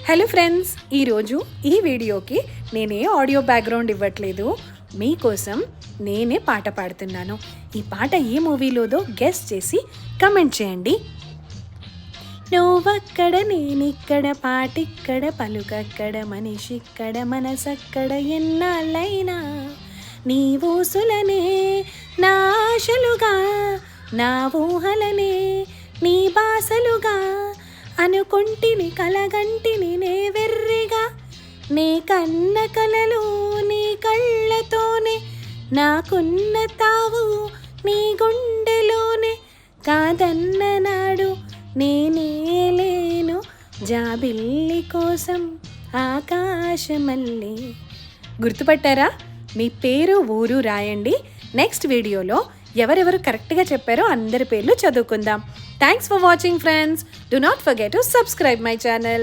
Hello friends, ఈరోజు ఈ వీడియోకి నేనే ఆడియో బ్యాక్గ్రౌండ్ ఇవ్వట్లేదు, మీకోసం నేనే పాట పాడుతున్నాను. ఈ పాట ఏ మూవీలోదో గెస్ చేసి కమెంట్ చేయండి. నువ్వక్కడ నేనిక్కడ, పాటిక్కడ, పలుకక్కడ, మనిషిక్కడ, మనసక్కడ, ఎన్నాళ్ళైనా నీ ఊసులనే నా ఆశలుగా, నా ఊహలనే నీ బాసలుగా అనుకుంటిని, కలగంటిని నే వెర్రిగా, నీ కన్న కలలు నీ కళ్ళతోనే, నాకున్న తావు నీ గుండెలోనే, కాదన్న నాడు నేనే లేను, జాబిల్లి కోసం ఆకాశమల్లి. గుర్తుపట్టారా? మీ పేరు ఊరు రాయండి. నెక్స్ట్ వీడియోలో ఎవరెవరు కరెక్ట్గా చెప్పారో అందరి పేర్లు చదువుకుందాం. Thanks for watching friends. Do not forget to subscribe my channel.